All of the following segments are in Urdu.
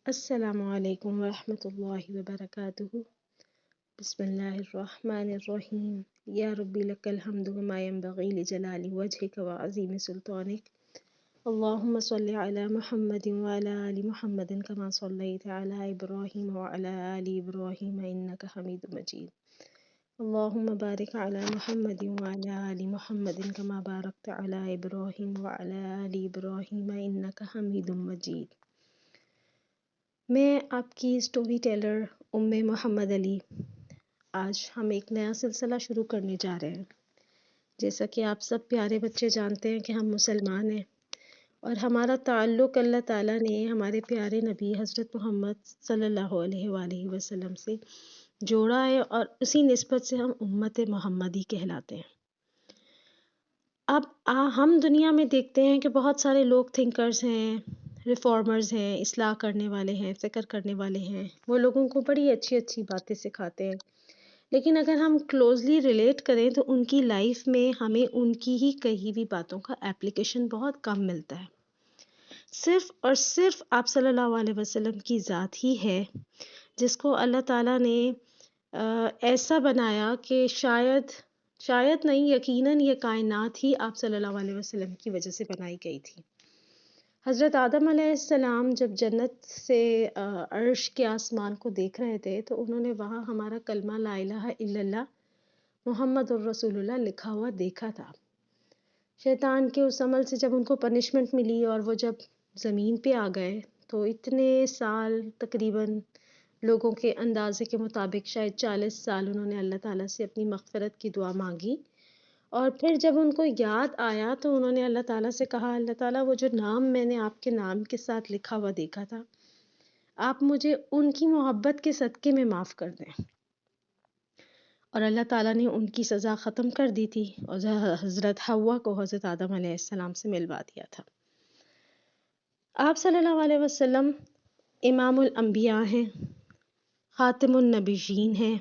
السلام علیکم ورحمۃ اللہ وبرکاتہ۔ بسم اللہ الرحمن الرحیم۔ یا ربی لک الحمد وما ينبغی لجلال وجهک وعظیم سلطانک۔ اللہم صل علی محمد وعلی آل محمد کما صلیت علی ابراہیم وعلی آل ابراہیم انک حمید مجید۔ اللہم بارک علی محمد وعلی آل محمد کما بارکت علی ابراہیم وعلی آل ابراہیم انک حمید مجید۔ میں آپ کی اسٹوری ٹیلر محمد علی۔ آج ہم ایک نیا سلسلہ شروع کرنے جا رہے ہیں۔ جیسا کہ آپ سب پیارے بچے جانتے ہیں کہ ہم مسلمان ہیں اور ہمارا تعلق اللہ تعالیٰ نے ہمارے پیارے نبی حضرت محمد صلی اللہ علیہ وآلہ وسلم سے جوڑا ہے، اور اسی نسبت سے ہم امت محمدی کہلاتے ہیں۔ اب ہم دنیا میں دیکھتے ہیں کہ بہت سارے لوگ تھنکرز ہیں، ریفارمرز ہیں، اصلاح کرنے والے ہیں، فکر کرنے والے ہیں۔ وہ لوگوں کو بڑی اچھی اچھی باتیں سکھاتے ہیں، لیکن اگر ہم کلوزلی ریلیٹ کریں تو ان کی لائف میں ہمیں ان کی ہی کہی ہوئی باتوں کا اپلیکیشن بہت کم ملتا ہے۔ صرف اور صرف آپ صلی اللہ علیہ وسلم کی ذات ہی ہے جس کو اللہ تعالیٰ نے ایسا بنایا کہ شاید نہیں، یقیناً یہ کائنات ہی آپ صلی اللہ علیہ وسلم کی وجہ سے بنائی گئی تھی۔ حضرت آدم علیہ السلام جب جنت سے عرش کے آسمان کو دیکھ رہے تھے تو انہوں نے وہاں ہمارا کلمہ لا الہ الا اللہ محمد الرسول اللہ لکھا ہوا دیکھا تھا۔ شیطان کے اس عمل سے جب ان کو پنشمنٹ ملی اور وہ جب زمین پہ آ گئے تو اتنے سال، تقریباً لوگوں کے اندازے کے مطابق شاید 40 سال انہوں نے اللہ تعالیٰ سے اپنی مغفرت کی دعا مانگی، اور پھر جب ان کو یاد آیا تو انہوں نے اللہ تعالیٰ سے کہا، اللہ تعالیٰ وہ جو نام میں نے آپ کے نام کے ساتھ لکھا ہوا دیکھا تھا، آپ مجھے ان کی محبت کے صدقے میں معاف کر دیں۔ اور اللہ تعالیٰ نے ان کی سزا ختم کر دی تھی اور حضرت حوا کو حضرت آدم علیہ السلام سے ملوا دیا تھا۔ آپ صلی اللہ علیہ وسلم امام الانبیاء ہیں، خاتم النبیین ہیں۔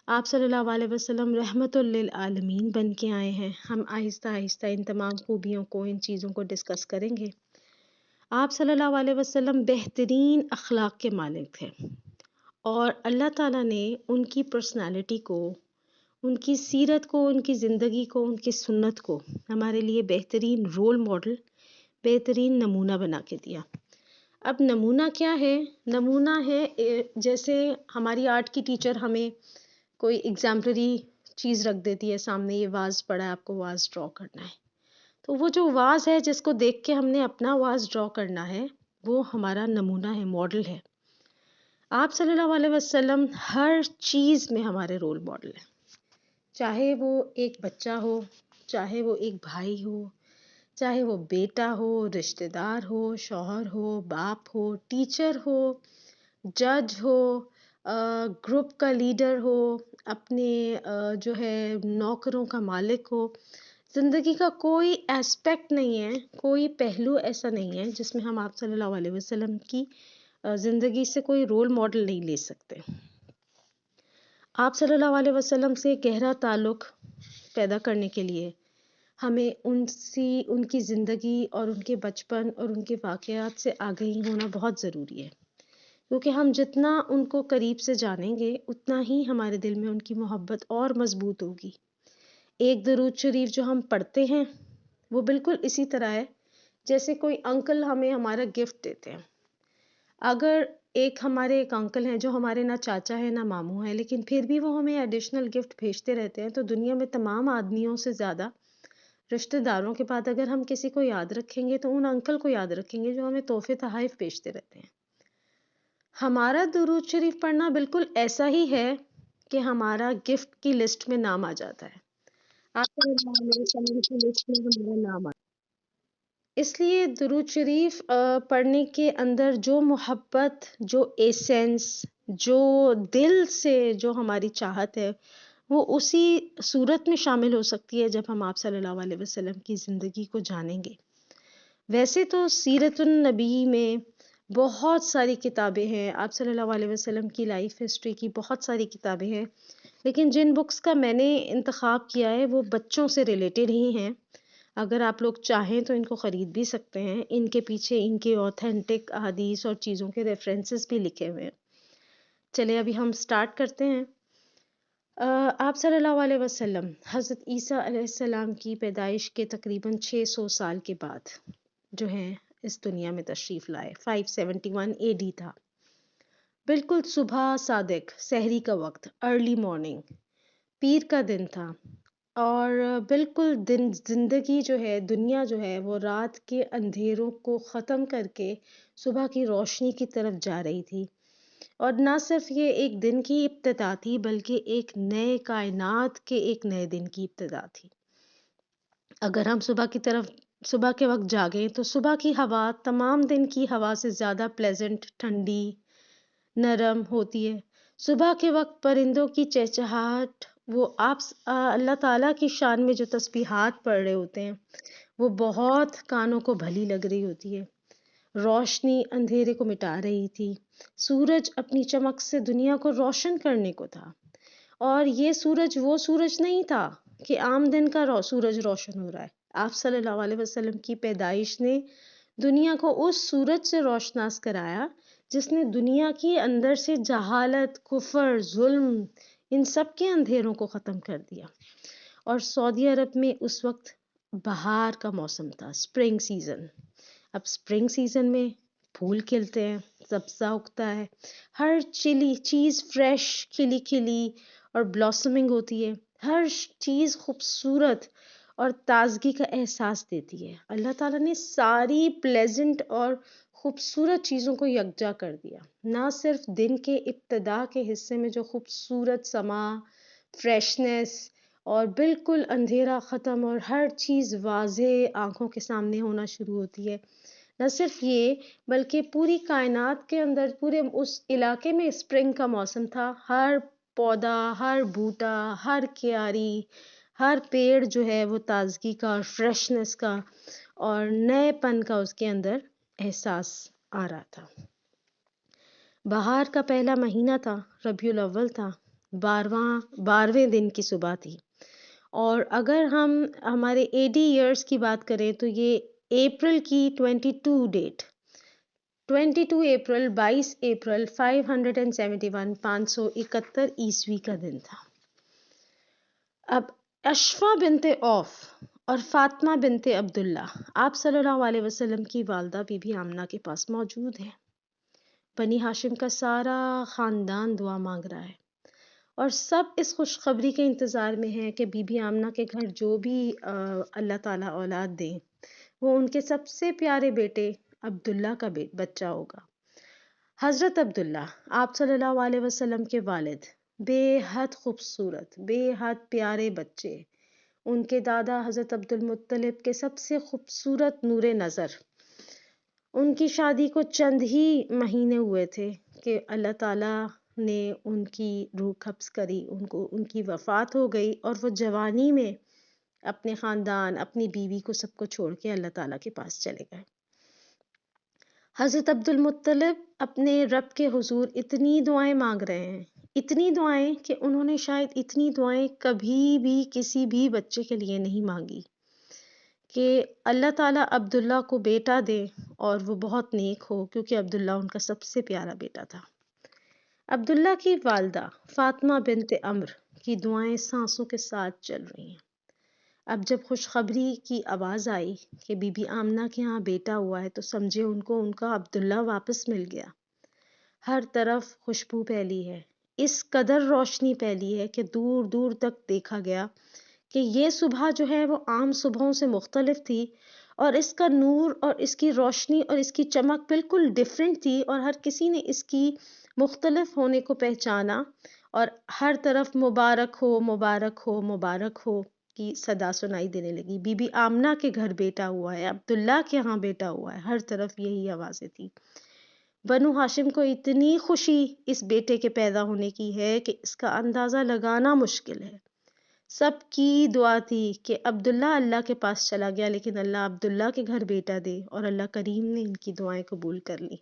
آپ صلی اللہ علیہ وسلم رحمت للعالمین بن کے آئے ہیں۔ ہم آہستہ آہستہ ان تمام خوبیوں کو، ان چیزوں کو ڈسکس کریں گے۔ آپ صلی اللہ علیہ وسلم بہترین اخلاق کے مالک تھے، اور اللہ تعالیٰ نے ان کی پرسنالٹی کو، ان کی سیرت کو، ان کی زندگی کو، ان کی سنت کو ہمارے لیے بہترین رول ماڈل، بہترین نمونہ بنا کے دیا۔ اب نمونہ کیا ہے؟ نمونہ ہے جیسے ہماری آرٹ کی ٹیچر ہمیں کوئی ایگزامپلری چیز رکھ دیتی ہے سامنے، یہ واز پڑا ہے، آپ کو واز ڈرا کرنا ہے، تو وہ جو واز ہے جس کو دیکھ کے ہم نے اپنا واز ڈرا کرنا ہے، وہ ہمارا نمونہ ہے، ماڈل ہے۔ آپ صلی اللہ علیہ وسلم ہر چیز میں ہمارے رول ماڈل ہیں، چاہے وہ ایک بچہ ہو، چاہے وہ ایک بھائی ہو، چاہے وہ بیٹا ہو، رشتہ دار ہو، شوہر ہو، باپ ہو، ٹیچر ہو، جج ہو، گروپ کا لیڈر ہو، اپنے جو ہے نوکروں کا مالک ہو۔ زندگی کا کوئی ایسپیکٹ نہیں ہے، کوئی پہلو ایسا نہیں ہے جس میں ہم آپ صلی اللہ علیہ وسلم کی زندگی سے کوئی رول ماڈل نہیں لے سکتے۔ آپ صلی اللہ علیہ وسلم سے گہرا تعلق پیدا کرنے کے لیے ہمیں ان کی زندگی اور ان کے بچپن اور ان کے واقعات سے آگہی ہونا بہت ضروری ہے، کیونکہ ہم جتنا ان کو قریب سے جانیں گے اتنا ہی ہمارے دل میں ان کی محبت اور مضبوط ہوگی۔ ایک درود شریف جو ہم پڑھتے ہیں وہ بالکل اسی طرح ہے جیسے کوئی انکل ہمیں ہمارا گفٹ دیتے ہیں۔ اگر ہمارے ایک انکل ہیں جو ہمارے نہ چاچا ہیں نہ ماموں ہیں، لیکن پھر بھی وہ ہمیں ایڈیشنل گفٹ بھیجتے رہتے ہیں، تو دنیا میں تمام آدمیوں سے زیادہ رشتہ داروں کے بعد اگر ہم کسی کو یاد رکھیں گے تو ان انکل کو یاد رکھیں گے جو ہمیں تحفے تحائف بھیجتے رہتے ہیں۔ ہمارا درود شریف پڑھنا بالکل ایسا ہی ہے کہ ہمارا گفٹ کی لسٹ میں نام آ جاتا ہے، آپ صلی اللہ علیہ وسلم کی لسٹ میں ہمارا نام آتا ہے۔ اس لیے درود شریف پڑھنے کے اندر جو محبت، جو ایسنس، جو دل سے جو ہماری چاہت ہے وہ اسی صورت میں شامل ہو سکتی ہے جب ہم آپ صلی اللہ علیہ وسلم کی زندگی کو جانیں گے۔ ویسے تو سیرت النبی میں بہت ساری کتابیں ہیں، آپ صلی اللہ علیہ وسلم کی لائف ہسٹری کی بہت ساری کتابیں ہیں، لیکن جن بکس کا میں نے انتخاب کیا ہے وہ بچوں سے ریلیٹڈ ہی ہیں۔ اگر آپ لوگ چاہیں تو ان کو خرید بھی سکتے ہیں، ان کے پیچھے ان کے اوتھینٹک احادیث اور چیزوں کے ریفرنسز بھی لکھے ہوئے ہیں۔ چلے ابھی ہم سٹارٹ کرتے ہیں۔ آپ صلی اللہ علیہ وسلم حضرت عیسیٰ علیہ السلام کی پیدائش کے تقریباً 600 سال کے بعد جو ہے اس دنیا میں تشریف لائے۔ 571 AD تھا، بالکل صبح صادق، سحری کا وقت، ارلی مارننگ، پیر کا دن تھا، اور بالکل زندگی جو ہے، دنیا جو ہے وہ رات کے اندھیروں کو ختم کر کے صبح کی روشنی کی طرف جا رہی تھی۔ اور نہ صرف یہ ایک دن کی ابتدا تھی بلکہ ایک نئے کائنات کے ایک نئے دن کی ابتدا تھی۔ اگر ہم صبح کے وقت جاگیں تو صبح کی ہوا تمام دن کی ہوا سے زیادہ پلیزنٹ، ٹھنڈی، نرم ہوتی ہے۔ صبح کے وقت پرندوں کی چہچہاہٹ، وہ آپ اللہ تعالیٰ کی شان میں جو تسبیحات پڑھ رہے ہوتے ہیں، وہ بہت کانوں کو بھلی لگ رہی ہوتی ہے۔ روشنی اندھیرے کو مٹا رہی تھی، سورج اپنی چمک سے دنیا کو روشن کرنے کو تھا، اور یہ سورج وہ سورج نہیں تھا کہ عام دن کا سورج روشن ہو رہا ہے۔ آپ صلی اللہ علیہ وسلم کی پیدائش نے دنیا کو اس سورج سے روشناس کرایا جس نے دنیا کے اندر سے جہالت، کفر، ظلم، ان سب کے اندھیروں کو ختم کر دیا۔ اور سعودی عرب میں اس وقت بہار کا موسم تھا، سپرنگ سیزن۔ اب سپرنگ سیزن میں پھول کھلتے ہیں، سبزہ اگتا ہے، ہر چیز فریش، کھلی کھلی اور بلاسمنگ ہوتی ہے، ہر چیز خوبصورت اور تازگی کا احساس دیتی ہے۔ اللہ تعالیٰ نے ساری پلیزنٹ اور خوبصورت چیزوں کو یکجا کر دیا، نہ صرف دن کے ابتدا کے حصے میں جو خوبصورت سما، فریشنس اور بالکل اندھیرا ختم اور ہر چیز واضح آنکھوں کے سامنے ہونا شروع ہوتی ہے، نہ صرف یہ بلکہ پوری کائنات کے اندر، پورے اس علاقے میں اسپرنگ کا موسم تھا۔ ہر پودا، ہر بوٹا، ہر کیاری، ہر پیڑ جو ہے وہ تازگی کا اور فریشنس کا اور نئے پن کا اس کے اندر احساس آ رہا تھا۔ بہار کا پہلا مہینہ تھا، ربیع الاول تھا، 12ویں دن کی صبح تھی، اور اگر ہم ہمارے AD ایئرز کی بات کریں تو یہ اپریل کی 22 ڈیٹ، 22 اپریل، 22 اپریل 571، 571 عیسوی کا دن تھا۔ اب اشفا بنت عوف اور فاطمہ بنت عبداللہ آپ صلی اللہ علیہ وسلم کی والدہ بی بی آمنہ کے پاس موجود ہیں۔ بنی ہاشم کا سارا خاندان دعا مانگ رہا ہے، اور سب اس خوشخبری کے انتظار میں ہیں کہ بی بی آمنہ کے گھر جو بھی اللہ تعالیٰ اولاد دیں، وہ ان کے سب سے پیارے بیٹے عبداللہ کا بچہ ہوگا۔ حضرت عبداللہ آپ صلی اللہ علیہ وسلم کے والد، بے حد خوبصورت، بے حد پیارے بچے، ان کے دادا حضرت عبد المطلب کے سب سے خوبصورت نور نظر۔ ان کی شادی کو چند ہی مہینے ہوئے تھے کہ اللہ تعالیٰ نے ان کی روح قبض کری، ان کی وفات ہو گئی، اور وہ جوانی میں اپنے خاندان، اپنی بیوی کو سب کو چھوڑ کے اللہ تعالیٰ کے پاس چلے گئے۔ حضرت عبد المطلب اپنے رب کے حضور اتنی دعائیں مانگ رہے ہیں، اتنی دعائیں کہ انہوں نے شاید اتنی دعائیں کبھی بھی کسی بھی بچے کے لیے نہیں مانگی، کہ اللہ تعالیٰ عبداللہ کو بیٹا دے اور وہ بہت نیک ہو، کیونکہ عبداللہ ان کا سب سے پیارا بیٹا تھا۔ عبداللہ کی والدہ فاطمہ بنت عمر کی دعائیں سانسوں کے ساتھ چل رہی ہیں۔ اب جب خوشخبری کی آواز آئی کہ بی بی آمنہ کے ہاں بیٹا ہوا ہے، تو سمجھے ان کو ان کا عبداللہ واپس مل گیا۔ ہر طرف خوشبو پھیلی ہے، اس قدر روشنی پھیلی ہے کہ دور دور تک دیکھا گیا کہ یہ صبح جو ہے وہ عام صبحوں سے مختلف تھی، اور اس کا نور اور اس کی روشنی اور اس کی چمک بالکل ڈیفرنٹ تھی، اور ہر کسی نے اس کی مختلف ہونے کو پہچانا، اور ہر طرف مبارک ہو، مبارک ہو، مبارک ہو کی صدا سنائی دینے لگی۔ بی بی آمنہ کے گھر بیٹا ہوا ہے، عبداللہ کے ہاں بیٹا ہوا ہے، ہر طرف یہی آوازیں تھی۔ بنو ہاشم کو اتنی خوشی اس بیٹے کے پیدا ہونے کی ہے کہ اس کا اندازہ لگانا مشکل ہے۔ سب کی دعا تھی کہ عبداللہ اللہ کے پاس چلا گیا، لیکن اللہ عبداللہ کے گھر بیٹا دے، اور اللہ کریم نے ان کی دعائیں قبول کر لی۔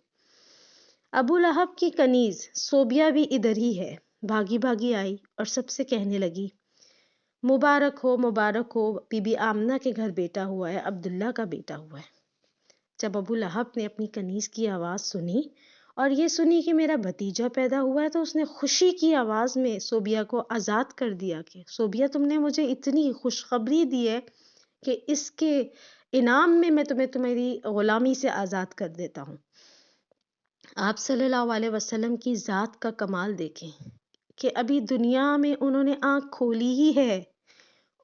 ابو لہب کی کنیز صوبیہ بھی ادھر ہی ہے، بھاگی بھاگی آئی اور سب سے کہنے لگی، مبارک ہو، بی بی آمنہ کے گھر بیٹا ہوا ہے، عبداللہ کا بیٹا ہوا ہے۔ جب ابو لہب نے اپنی کنیز کی آواز سنی اور یہ سنی کہ میرا بھتیجا پیدا ہوا ہے، تو اس نے خوشی کی آواز میں صوبیہ کو آزاد کر دیا کہ صوبیہ تم نے مجھے اتنی خوشخبری دی ہے کہ اس کے انعام میں تمہیں تمہاری غلامی سے آزاد کر دیتا ہوں۔ آپ صلی اللہ علیہ وسلم کی ذات کا کمال دیکھیں کہ ابھی دنیا میں انہوں نے آنکھ کھولی ہی ہے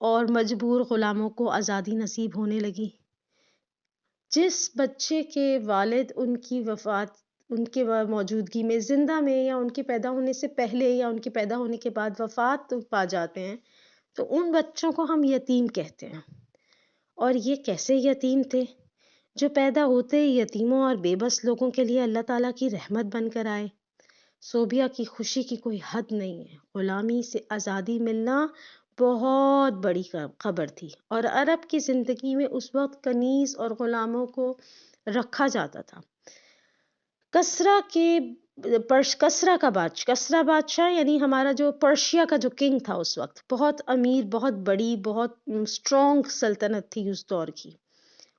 اور مجبور غلاموں کو آزادی نصیب ہونے لگی۔ جس بچے کے والد ان کی وفات، ان کے موجودگی میں زندہ میں یا ان کے پیدا ہونے سے پہلے یا ان کے پیدا ہونے کے بعد وفات پا جاتے ہیں، تو ان بچوں کو ہم یتیم کہتے ہیں۔ اور یہ کیسے یتیم تھے؟ جو پیدا ہوتے ہی یتیموں اور بے بس لوگوں کے لیے اللہ تعالیٰ کی رحمت بن کر آئے۔ صوبیہ کی خوشی کی کوئی حد نہیں ہے۔ غلامی سے آزادی ملنا بہت بڑی خبر تھی، اور عرب کی زندگی میں اس وقت کنیز اور غلاموں کو رکھا جاتا تھا۔ کسرا بادشاہ یعنی ہمارا جو پرشیا کا جو کنگ تھا اس وقت، بہت امیر، بہت بڑی، بہت اسٹرانگ سلطنت تھی اس دور کی۔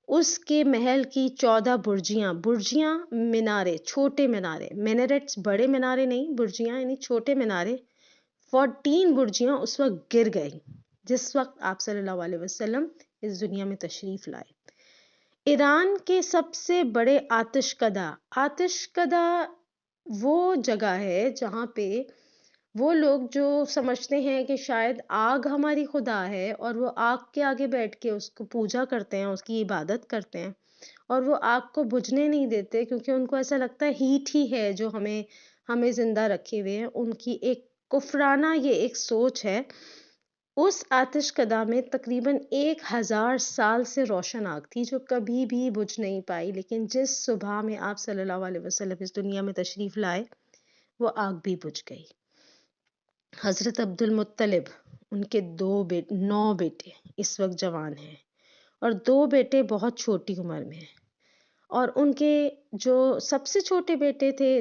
اس کے محل کی 14 برجیاں مینارے، چھوٹے مینارے، مینریٹس بڑے مینارے نہیں، برجیاں یعنی چھوٹے مینارے، 14 برجیاں اس وقت گر گئی جس وقت آپ صلی اللہ علیہ وسلم اس دنیا میں تشریف لائے۔ ایران کے سب سے بڑے آتش کدہ وہ جگہ ہے جہاں پہ وہ لوگ جو سمجھتے ہیں کہ شاید آگ ہماری خدا ہے، اور وہ آگ کے آگے بیٹھ کے اس کو پوجا کرتے ہیں، اس کی عبادت کرتے ہیں، اور وہ آگ کو بجھنے نہیں دیتے کیونکہ ان کو ایسا لگتا ہے ہیٹ ہی ہے جو ہمیں زندہ رکھے ہوئے ہیں۔ ان کی ایک کفرانہ یہ ایک سوچ ہے۔ اس آتش کدہ میں تقریباً 1000 سال سے روشن آگ تھی جو کبھی بھی بجھ نہیں پائی، لیکن جس صبح میں آپ صلی اللہ علیہ وسلم اس دنیا میں تشریف لائے وہ آگ بھی بجھ گئی۔ حضرت عبد المطلب، ان کے 9 بیٹے اس وقت جوان ہیں، اور 2 بیٹے بہت چھوٹی عمر میں ہیں، اور ان کے جو سب سے چھوٹے بیٹے تھے،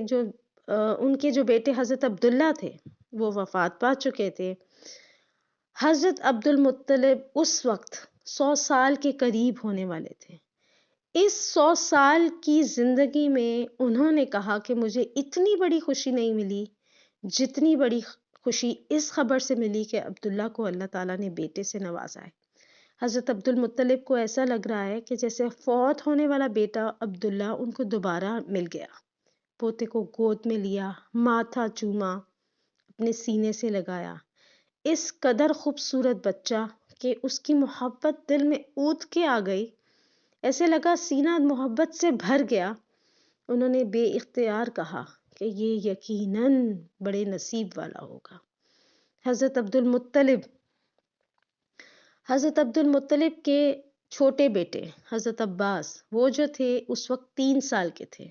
ان کے جو بیٹے حضرت عبداللہ تھے وہ وفات پا چکے تھے۔ حضرت عبد المطلب اس وقت 100 سال کے قریب ہونے والے تھے۔ اس 100 سال کی زندگی میں انہوں نے کہا کہ مجھے اتنی بڑی خوشی نہیں ملی جتنی بڑی خوشی اس خبر سے ملی کہ عبداللہ کو اللہ تعالیٰ نے بیٹے سے نوازا ہے۔ حضرت عبد المطلب کو ایسا لگ رہا ہے کہ جیسے فوت ہونے والا بیٹا عبداللہ ان کو دوبارہ مل گیا۔ پوتے کو گود میں لیا، ماتھا چوما، اپنے سینے سے لگایا۔ اس قدر خوبصورت بچہ کہ اس کی محبت دل میں اود کے آ گئی، ایسے لگا سینہ محبت سے بھر گیا۔ انہوں نے بے اختیار کہا کہ یہ یقیناً بڑے نصیب والا ہوگا۔ حضرت عبد المطلب کے چھوٹے بیٹے حضرت عباس، وہ جو تھے اس وقت 3 سال کے تھے،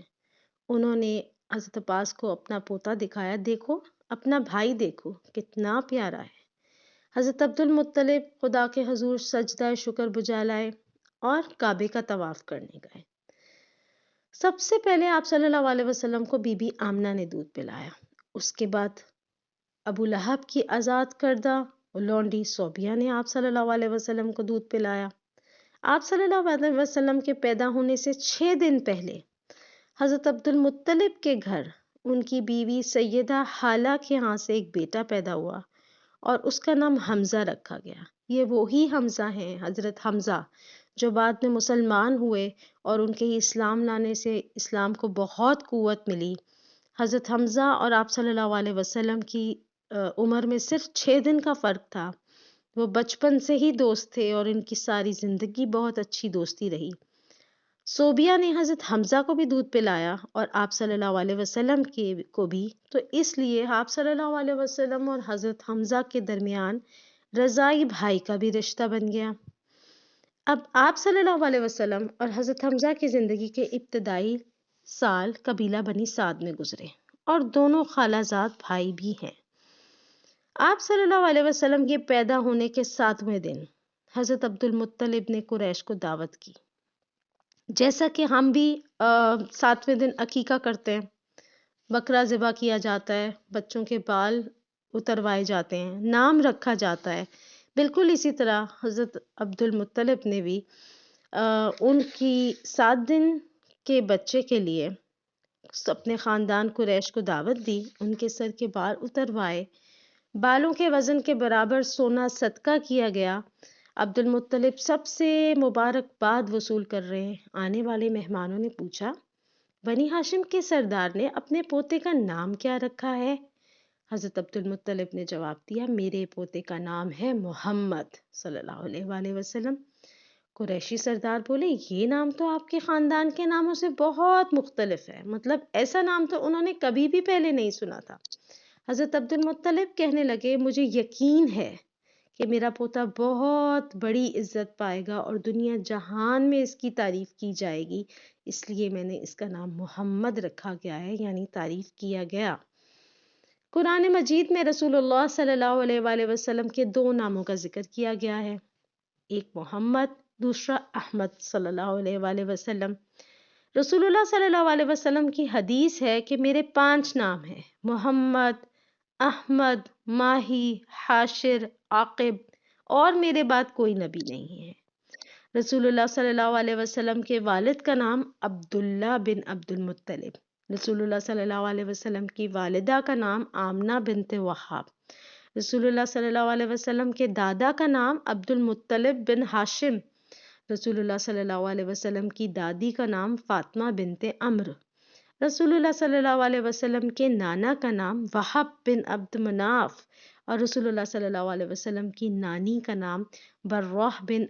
انہوں نے حضرت عباس کو اپنا پوتا دکھایا، دیکھو اپنا بھائی دیکھو کتنا پیارا ہے۔ حضرت عبد المطلب خدا کے حضور سجدہ شکر بجا لائے اور کعبے کا طواف کرنے گئے۔ سب سے پہلے آپ صلی اللہ علیہ وسلم کو بی بی آمنہ نے دودھ پلایا، اس کے بعد ابو لہب کی آزاد کردہ لونڈی صوبیہ نے آپ صلی اللہ علیہ وسلم کو دودھ پلایا۔ آپ صلی اللہ علیہ وسلم کے پیدا ہونے سے 6 دن پہلے حضرت عبد المطلب کے گھر ان کی بیوی سیدہ حالہ کے ہاں سے ایک بیٹا پیدا ہوا اور اس کا نام حمزہ رکھا گیا۔ یہ وہی حمزہ ہیں، حضرت حمزہ، جو بعد میں مسلمان ہوئے اور ان کے اسلام لانے سے اسلام کو بہت قوت ملی۔ حضرت حمزہ اور آپ صلی اللہ علیہ وسلم کی عمر میں صرف 6 دن کا فرق تھا۔ وہ بچپن سے ہی دوست تھے اور ان کی ساری زندگی بہت اچھی دوستی رہی۔ صوبیہ نے حضرت حمزہ کو بھی دودھ پلایا اور آپ صلی اللہ علیہ وسلم کو بھی، تو اس لیے آپ صلی اللہ علیہ وسلم اور حضرت حمزہ کے درمیان رضاعی بھائی کا بھی رشتہ بن گیا۔ اب آپ صلی اللہ علیہ وسلم اور حضرت حمزہ کی زندگی کے ابتدائی سال قبیلہ بنی سعد میں گزرے اور دونوں خالہ زاد بھائی بھی ہیں۔ آپ صلی اللہ علیہ وسلم کے پیدا ہونے کے 7ویں دن حضرت عبد المطلب نے قریش کو دعوت کی، جیسا کہ ہم بھی 7ویں دن عقیقہ کرتے ہیں، بکرا ذبح کیا جاتا ہے، بچوں کے بال اتروائے جاتے ہیں، نام رکھا جاتا ہے، بالکل اسی طرح حضرت عبد المطلب نے بھی ان کی 7 دن کے بچے کے لیے اپنے خاندان قریش کو دعوت دی، ان کے سر کے بال اتروائے، بالوں کے وزن کے برابر سونا صدقہ کیا گیا۔ عبد المطلب سب سے مبارکباد وصول کر رہے ہیں۔ آنے والے مہمانوں نے پوچھا، بنی ہاشم کے سردار نے اپنے پوتے کا نام کیا رکھا ہے؟ حضرت عبد المطلب نے جواب دیا، میرے پوتے کا نام ہے محمد صلی اللہ علیہ وآلہ وسلم۔ قریشی سردار بولے، یہ نام تو آپ کے خاندان کے ناموں سے بہت مختلف ہے، مطلب ایسا نام تو انہوں نے کبھی بھی پہلے نہیں سنا تھا۔ حضرت عبد المطلب کہنے لگے، مجھے یقین ہے کہ میرا پوتا بہت بڑی عزت پائے گا اور دنیا جہان میں اس کی تعریف کی جائے گی، اس لیے میں نے اس کا نام محمد رکھا گیا ہے، یعنی تعریف کیا گیا۔ قرآن مجید میں رسول اللہ صلی اللہ علیہ وآلہ وسلم کے 2 ناموں کا ذکر کیا گیا ہے، ایک محمد، دوسرا احمد صلی اللہ علیہ وآلہ وسلم۔ رسول اللہ صلی اللہ علیہ وسلم کی حدیث ہے کہ میرے 5 نام ہیں، محمد، احمد، ماہی، حاشر، عاقب، اور میرے بعد کوئی نبی نہیں ہے۔ رسول اللہ صلی اللہ علیہ وسلم کے والد کا نام عبداللہ بن عبد المطلب، رسول اللہ صلی اللہ علیہ وسلم کی والدہ کا نام آمنہ بنت وہاب، رسول اللہ صلی اللہ علیہ وسلم کے دادا کا نام عبد المطلب بن ہاشم، رسول اللہ صلی اللہ علیہ وسلم کی دادی کا نام فاطمہ بنت عمرو، رسول اللہ صلی اللہ علیہ وسلم کے نانا کا نام وہب بن عبد مناف، اور رسول اللہ صلی اللہ علیہ وسلم کی نانی کا نام برہ بن